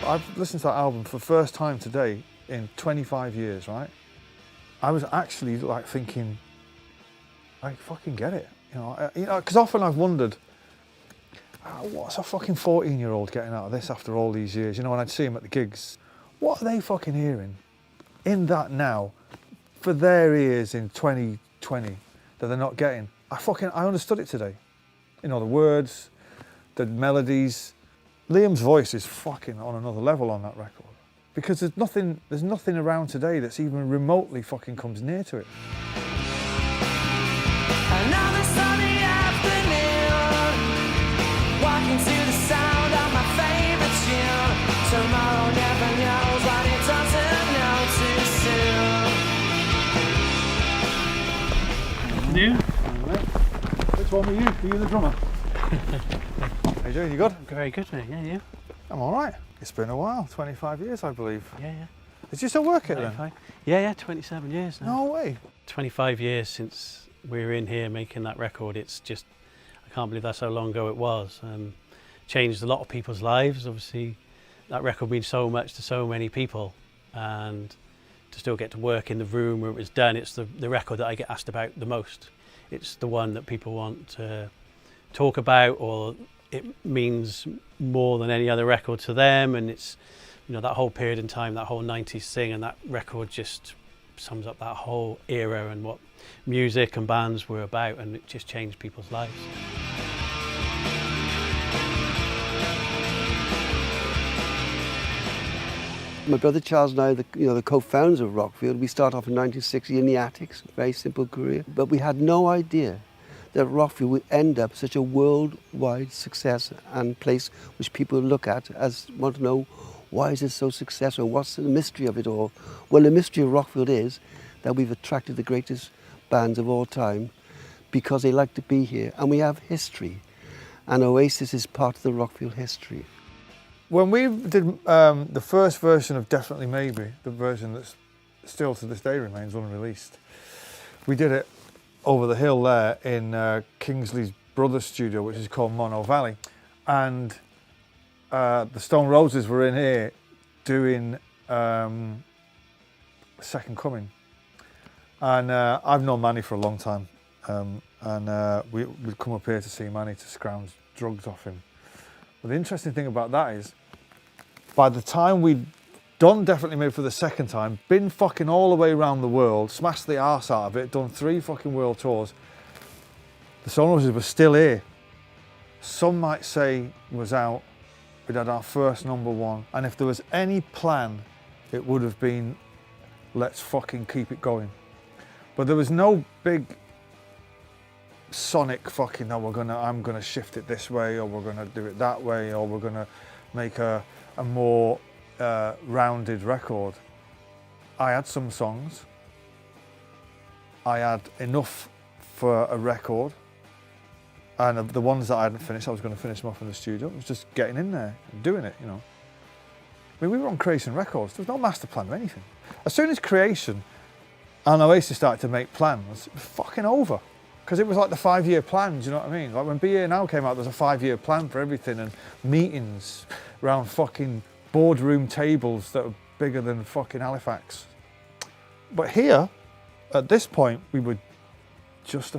I've listened to that album for the first time today in 25 years, right? I was actually like thinking, I fucking get it, you know, because often I've wondered, what's a fucking 14-year-old getting out of this after all these years? You know, when I'd see them at the gigs, what are they fucking hearing in that now for their ears in 2020 that they're not getting? I understood it today. You know, the words, the melodies. Liam's voice is fucking on another level on that record. Because there's nothing around today that's even remotely fucking comes near to it. Another sunny afternoon, walking to the sound of my favorite tune. Tomorrow never knows what it doesn't know too soon. New? Which one were you? Were you the drummer? How you doing? You good? Very good, mate. Yeah, you? I'm all right. It's been a while, 25 years, I believe. Yeah, yeah. Did you still work here 25. then? Yeah, 27 years now. No way. 25 years since we were in here making that record. It's just, I can't believe that's how long ago it was. Changed a lot of people's lives. Obviously, that record means so much to so many people. And to still get to work in the room where it was done, it's the record that I get asked about the most. It's the one that people want to talk about, or it means more than any other record to them. And it's, you know, that whole period in time, that whole 90s thing, and that record just sums up that whole era and what music and bands were about, and it just changed people's lives. My brother Charles and I are the co-founders of Rockfield. We started off in 1960 in the attics, very simple career, but we had no idea that Rockfield would end up such a worldwide success and place which people look at as want to know, why is it so successful? What's the mystery of it all? Well, the mystery of Rockfield is that we've attracted the greatest bands of all time because they like to be here, and we have history, and Oasis is part of the Rockfield history. When we did the first version of Definitely Maybe, the version that still to this day remains unreleased, we did it over the hill there in Kingsley's brother's studio, which is called Mono Valley. And the Stone Roses were in here doing Second Coming. And I've known Manny for a long time. We'd come up here to see Manny to scrounge drugs off him. But the interesting thing about that is, by the time we'd done Definitely Maybe for the second time, been fucking all the way around the world, smashed the arse out of it, done 3 fucking world tours, the Stone Roses were still here. Some might say was out, we'd had our first #1, and if there was any plan, it would have been, let's fucking keep it going. But there was no big sonic fucking, no, I'm gonna shift it this way, or we're gonna do it that way, or we're gonna make a more rounded record. I had some songs. I had enough for a record, and the ones that I hadn't finished, I was going to finish them off in the studio. It was just getting in there and doing it, you know. I mean, we were on Creation Records. There was no master plan or anything. As soon as Creation and Oasis started to make plans, it was fucking over. Because it was like the 5-year plan, do you know what I mean? Like when Be Here Now came out, there was a 5-year plan for everything, and meetings around fucking boardroom tables that were bigger than fucking Halifax. But here, at this point, we were just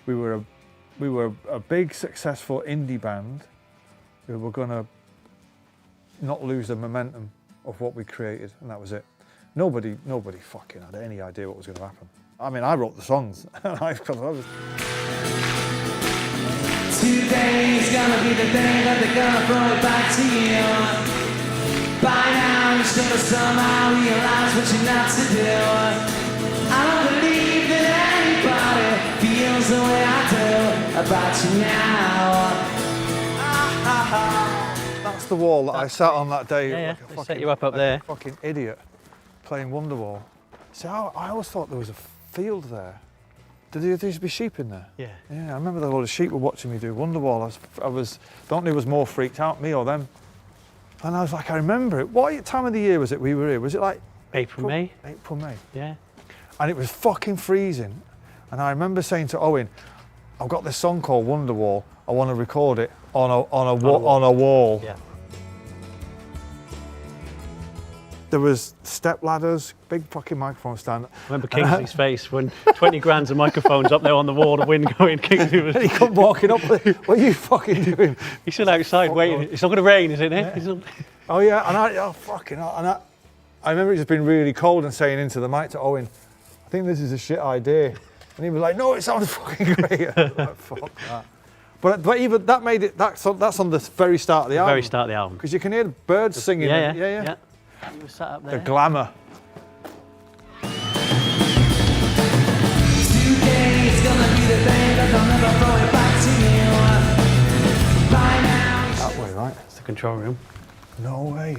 we were a big, successful indie band who were gonna not lose the momentum of what we created, and that was it. Nobody fucking had any idea what was gonna happen. I mean, I wrote the songs. Today's gonna be the day that they're gonna throw it back to you. By now you should have somehow realized what you're not to do. I don't believe that anybody feels the way I do about you now. That's the wall that I sat on that day. Yeah, like yeah. a They fucking, set you up there. like a fucking idiot playing Wonderwall. See, I always thought there was a field there. Did there used to be sheep in there? Yeah. Yeah, I remember the lot of sheep were watching me do Wonderwall. Don't know who was more freaked out, me or them. And I was like, I remember it. What time of the year was it we were here? Was it like April, May? April, May. Yeah. And it was fucking freezing. And I remember saying to Owen, I've got this song called Wonderwall. I want to record it on a wall. Yeah. there was step ladders, big fucking microphone stand. I remember Kingsley's face when 20 grand of microphones up there on the wall, the wind going. Kingsley was. And he come walking up. What are you fucking doing? He's still outside waiting. It's not going to rain, is it? Nick? Yeah. Oh yeah, and I remember it just being really cold and saying into the mic to Owen, I think this is a shit idea. And he was like, no, it sounds fucking great. I was like, fuck that. But even that made it, that's on the very start of the album. Very start of the album. Because you can hear the birds singing. Yeah. You were sat up there. The glamour. Today is gonna be the day that I'll never throw it back to you. By now. That way, right? It's the control room. No way.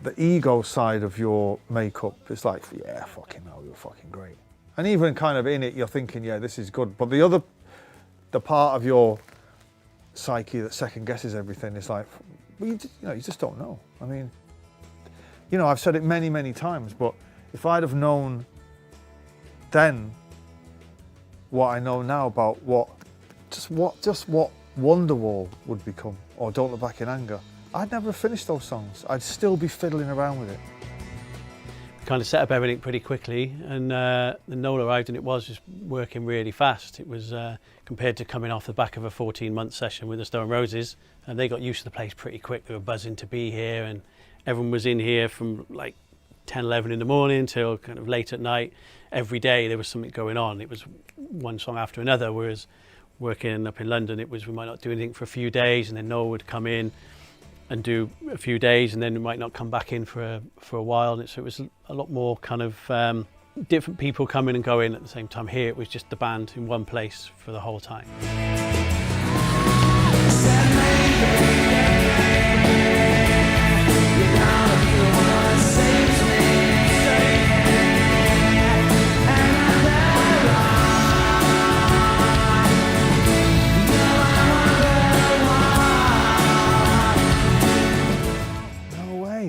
The ego side of your makeup is like, yeah, fucking hell, you're fucking great. And even kind of in it, you're thinking, yeah, this is good. But the part of your psyche that second guesses everything is like, well, you just don't know. I mean, I've said it many, many times, but if I'd have known then what I know now about what Wonderwall would become, or Don't Look Back in Anger, I'd never have finished those songs. I'd still be fiddling around with it. We kind of set up everything pretty quickly, and then Noel arrived, and it was just working really fast. It was compared to coming off the back of a 14-month session with the Stone Roses, and they got used to the place pretty quick. They were buzzing to be here, and everyone was in here from like 10, 11 in the morning till kind of late at night. Every day there was something going on. It was one song after another, whereas working up in London, it was we might not do anything for a few days, and then Noel would come in and do a few days, and then we might not come back in for a while. And so it was a lot more kind of different people coming and going at the same time. Here it was just the band in one place for the whole time.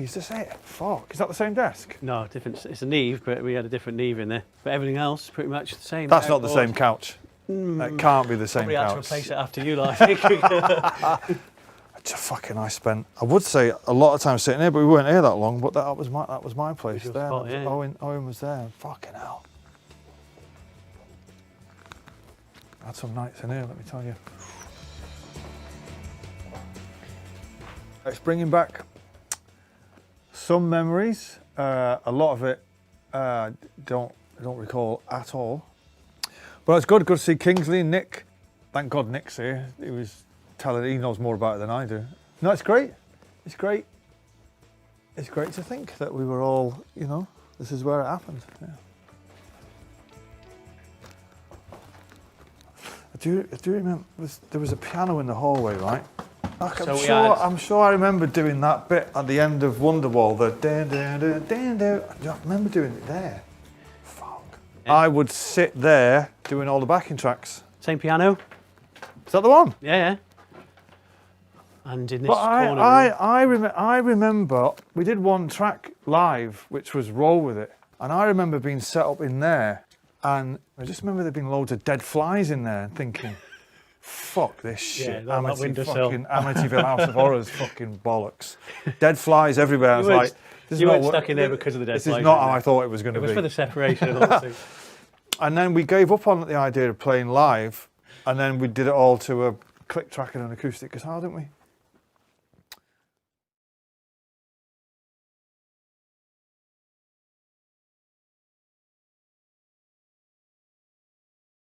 Is this it? Fuck. Is that the same desk? No, different. It's a Neve, but we had a different Neve in there. But everything else pretty much the same. That's not the same couch. That can't be the same Probably couch. had to replace it after you, I think. I would say a lot of time sitting here, but we weren't here that long. But that was my place there. Spot, yeah. Owen was there. Fucking hell. I had some nights in here, let me tell you. It's bringing back some memories. A lot of it don't recall at all. But it's good to see Kingsley and Nick. Thank God Nick's here. He was telling, he knows more about it than I do. No, it's great. It's great. It's great to think that we were all, this is where it happened. Yeah. I do remember there was a piano in the hallway, right? I'm sure I remember doing that bit at the end of Wonderwall. I remember doing it there. Fuck. Yeah. I would sit there doing all the backing tracks. Same piano? Is that the one? Yeah. And in this corner. I remember we did one track live, which was Roll With It, and I remember being set up in there, and I just remember there being loads of dead flies in there, and thinking, fuck this shit. Amityville House of Horrors, fucking bollocks. Dead flies everywhere. I was like, you weren't stuck in there because of the dead flies. This is not how I thought it was going to be. It was for the separation of the two. And then we gave up on the idea of playing live, and then we did it all to a click track and an acoustic guitar, didn't we?